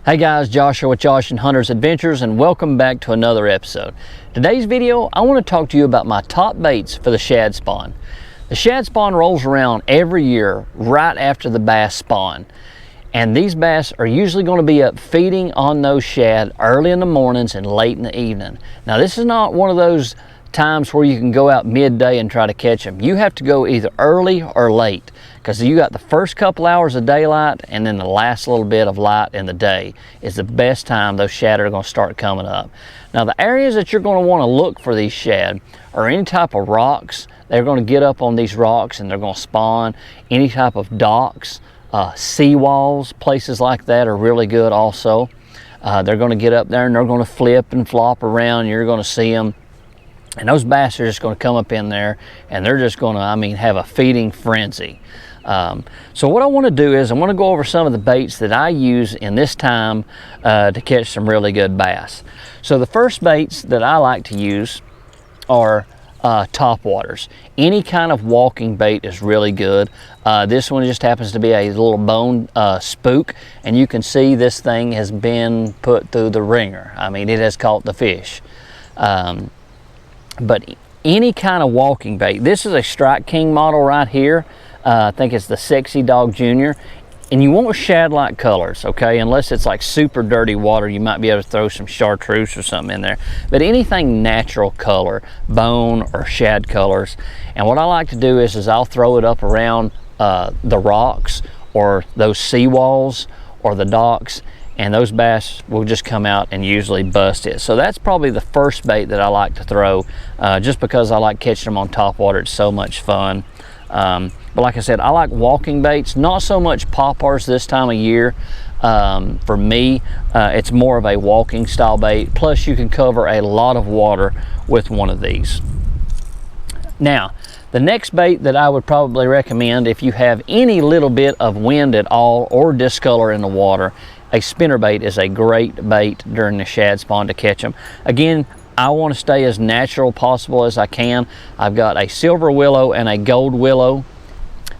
Hey guys, Joshua with Josh and Hunter's Adventures, and welcome back to another episode. Today's video, I want to talk to you about my top baits for the shad spawn. The shad spawn rolls around every year right after the bass spawn. And these bass are usually going to be up feeding on those shad early in the mornings and late in the evening. Now this is not one of those times where you can go out midday and try to catch them. You have to go either early or late, because you got the first couple hours of daylight and then the last little bit of light in the day is the best time those shad are going to start coming up. Now the areas that you're going to want to look for these shad are any type of rocks. They're going to get up on these rocks and they're going to spawn. Any type of docks, seawalls, places like that are really good also. They're going to get up there and they're going to flip and flop around. You're going to see them. And those bass are just going to come up in there and they're just going to, have a feeding frenzy. So what I want to do is I want to go over some of the baits that I use in this time to catch some really good bass. So the first baits that I like to use are Topwaters. Any kind of walking bait is really good. This one just happens to be a little bone spook, and you can see this thing has been put through the ringer. It has caught the fish. But any kind of walking bait. This is a Strike King model right here. I think it's the Sexy Dog Junior. And you want shad-like colors, okay? Unless it's like super dirty water, you might be able to throw some chartreuse or something in there. But anything natural color, bone or shad colors. And what I like to do is I'll throw it up around the rocks or those seawalls or the docks, and those bass will just come out and usually bust it. So that's probably the first bait that I like to throw, just because I like catching them on top water. It's so much fun. But like I said, I like walking baits, not so much poppers this time of year. For me, it's more of a walking style bait. Plus you can cover a lot of water with one of these. Now, the next bait that I would probably recommend if you have any little bit of wind at all or discolor in the water, a spinnerbait is a great bait during the shad spawn to catch them. Again, I want to stay as natural possible as I can. I've got a silver willow and a gold willow.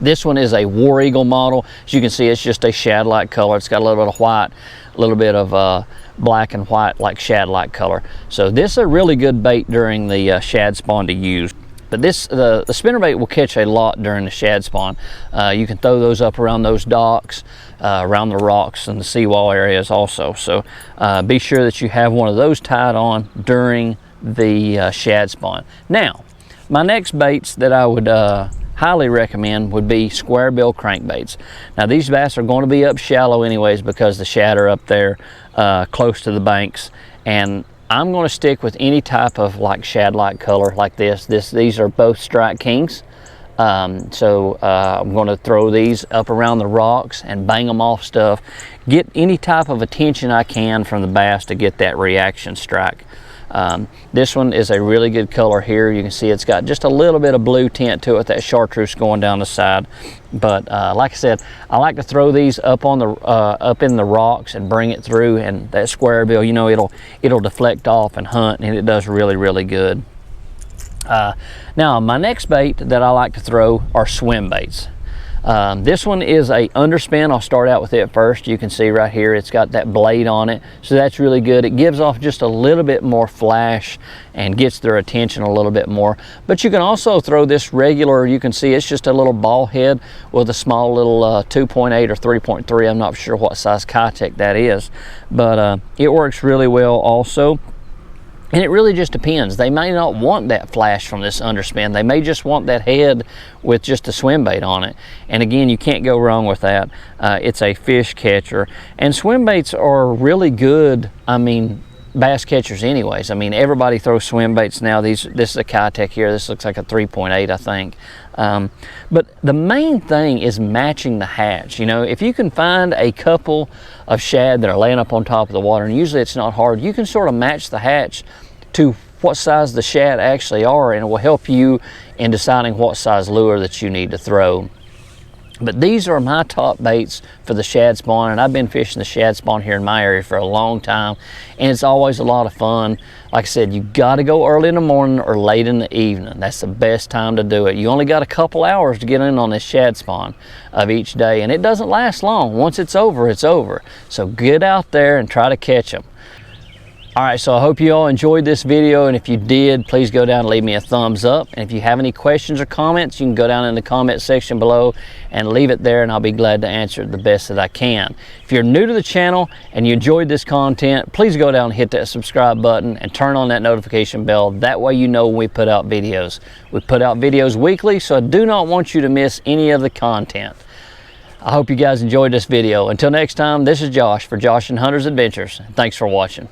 This one is a War Eagle model. As you can see, it's just a shad-like color. It's got a little bit of white, a little bit of black and white like shad-like color. So this is a really good bait during the shad spawn to use. But the spinnerbait will catch a lot during the shad spawn. You can throw those up around those docks, around the rocks and the seawall areas also. So be sure that you have one of those tied on during the shad spawn. Now, my next baits that I would highly recommend would be Squarebill Crankbaits. Now these bass are going to be up shallow anyways because the shad are up there close to the banks, and I'm going to stick with any type of like shad-like color like this. These are both Strike Kings. I'm going to throw these up around the rocks and bang them off stuff. Get any type of attention I can from the bass to get that reaction strike. This one is a really good color here. You can see it's got just a little bit of blue tint to it, that chartreuse going down the side. But like I said, I like to throw these up on the up in the rocks and bring it through, and that Squarebill, it'll deflect off and hunt, and it does really, really good. Now my next bait that I like to throw are Swimbaits. This one is a underspin. I'll start out with it first. You can see right here it's got that blade on it, so that's really good. It gives off just a little bit more flash and gets their attention a little bit more. But you can also throw this regular. You can see it's just a little ball head with a small little 2.8 or 3.3. I'm not sure what size Kitech that is, but it works really well also. And it really just depends. They may not want that flash from this underspin. They may just want that head with just a swim bait on it. And again, you can't go wrong with that. It's a fish catcher. And swim baits are really good, bass catchers anyways. Everybody throws swim baits now. This is a Kitech here. This looks like a 3.8, I think. But the main thing is matching the hatch. If you can find a couple of shad that are laying up on top of the water, and usually it's not hard, you can sort of match the hatch to what size the shad actually are, and it will help you in deciding what size lure that you need to throw. But these are my top baits for the shad spawn, and I've been fishing the shad spawn here in my area for a long time, and it's always a lot of fun. Like I said, you got to go early in the morning or late in the evening. That's the best time to do it. You only got a couple hours to get in on this shad spawn of each day, and it doesn't last long. Once it's over, it's over. So get out there and try to catch them. All right, so I hope you all enjoyed this video, and if you did, please go down and leave me a thumbs up. And if you have any questions or comments, you can go down in the comment section below and leave it there, and I'll be glad to answer it the best that I can. If you're new to the channel and you enjoyed this content, please go down and hit that subscribe button and turn on that notification bell. That way you know when we put out videos. We put out videos weekly, so I do not want you to miss any of the content. I hope you guys enjoyed this video. Until next time, this is Josh for Josh and Hunter's Adventures. Thanks for watching.